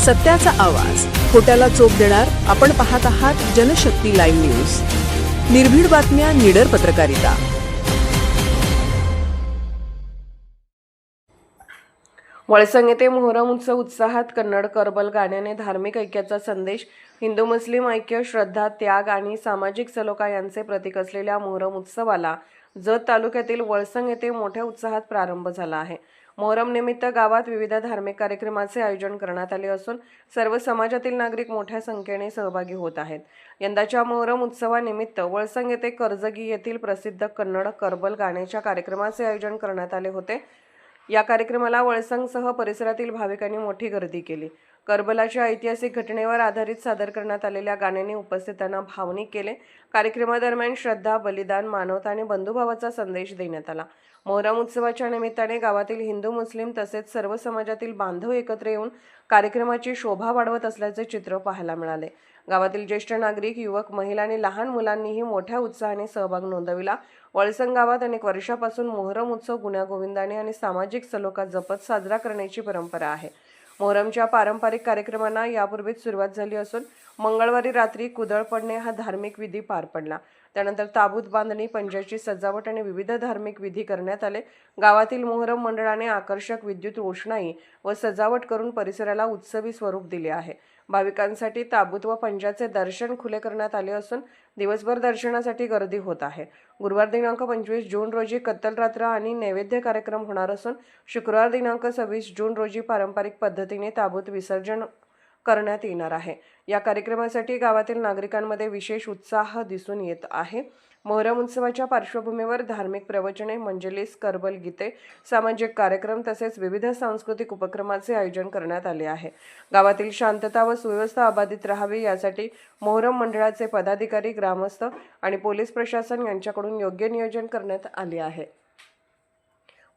सत्याचा आवाज, खोट्याला चोप देणार. आपण पाहत आहात जनशक्ती लाईव्ह न्यूज. निर्भीड बातम्या, निडर पत्रकारिता. वळसंग येथे मोहरम उत्सव उत्साहात. कन्नड करबल गाण्याने धार्मिक ऐक्याचा संदेश. हिंदू मुस्लिम ऐक्य, श्रद्धा, त्याग आणि सामाजिक सलोखा यांचे प्रतीक असलेल्या मोहरम उत्सवाला जत तालुक्यातील वळसंग येथे मोठ्या उत्साहात प्रारंभ झाला आहे. मोहरम निमित्त गावात विविध धार्मिक कार्यक्रमाचे आयोजन करण्यात आले असून सर्व समाजातील नागरिक मोठ्या संख्येने सहभागी होत आहेत. यंदाच्या मोहरम उत्सवानिमित्त वळसंग येथे कर्जगी येथील प्रसिद्ध कन्नड करबल गाण्याच्या कार्यक्रमाचे आयोजन करण्यात आले होते. या कार्यक्रमाला वळसंगसह परिसरातील भाविकांनी मोठी गर्दी केली. करबलाच्या ऐतिहासिक घटनेवर आधारित सादर करण्यात आलेल्या गाण्याने उपस्थितांना भावनिक केले. कार्यक्रमादरम्यान श्रद्धा, बलिदान, मानवता आणि बंधुभावाचा संदेश देण्यात आला. मोहरम उत्सवाच्या निमित्ताने गावातील हिंदू, मुस्लिम तसेच सर्व समाजातील बांधव एकत्र येऊन कार्यक्रमाची शोभा वाढवत असल्याचे चित्र पाहायला मिळाले. गावातील ज्येष्ठ नागरिक, युवक, महिला आणि लहान मुलांनीही मोठ्या उत्साहाने सहभाग नोंदविला. वळसंग गावात अनेक वर्षापासून मोहरम उत्सव गुण्यागोविंदाने आणि सामाजिक सलोखा जपत साजरा करण्याची परंपरा आहे. मोहरमच्या पारंपरिक कार्यक्रमांना यापूर्वीच सुरुवात झाली असून मंगळवारी रात्री कुदळ पडणे हा धार्मिक विधी पार पडला. त्यानंतर ताबूत बांधणी, पंजाची सजावट आणि विविध धार्मिक विधी करण्यात आले. गावातील मोहरम मंडळाने आकर्षक विद्युत रोषणाई व सजावट करून परिसराला उत्सवी स्वरूप दिले आहे. भाविकांसाठी ताबूत व पंजाचे दर्शन खुले करण्यात आले असून दिवसभर दर्शनासाठी गर्दी होत आहे. गुरुवार दिनांक 25 जून रोजी कत्तल रात्र आणि नैवेद्य कार्यक्रम होणार असून शुक्रवार दिनांक 26 जून रोजी पारंपरिक पद्धतीने ताबूत विसर्जन करण्यात येणार आहे. या कार्यक्रमासाठी गावातील नागरिकांमध्ये विशेष उत्साह दिसून येत आहे. मोहरम उत्सवाच्या पार्श्वभूमीवर धार्मिक प्रवचने, मंजलिस, करबल गीते, सामाजिक कार्यक्रम तसेच विविध सांस्कृतिक उपक्रमाचे आयोजन करण्यात आले आहे. गावातील शांतता व सुव्यवस्था अबाधित राहावी यासाठी मोहरम मंडळाचे पदाधिकारी, ग्रामस्थ आणि पोलीस प्रशासन यांच्याकडून योग्य नियोजन करण्यात आले आहे.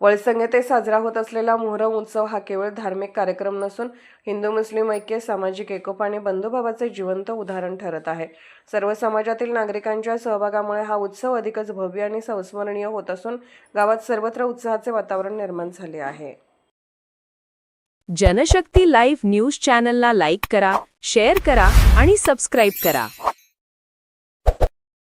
वळसंग येथे साजरा होत असलेला मोहरम उत्सव हा केवळ धार्मिक कार्यक्रम नसून हिंदू मुस्लिम ऐक्य, सामाजिक एकोपा आणि बंधुभावाचे जिवंत उदाहरण ठरत आहे. सर्व समाजातील नागरिकांच्या सहभागामुळे हा उत्सव अधिकच भव्य आणि संस्मरणीय होत असून गावात सर्वत्र उत्साहाचे वातावरण निर्माण झाले आहे. जनशक्ती लाईव्ह न्यूज चॅनलला लाईक करा, शेअर करा आणि सबस्क्राईब करा.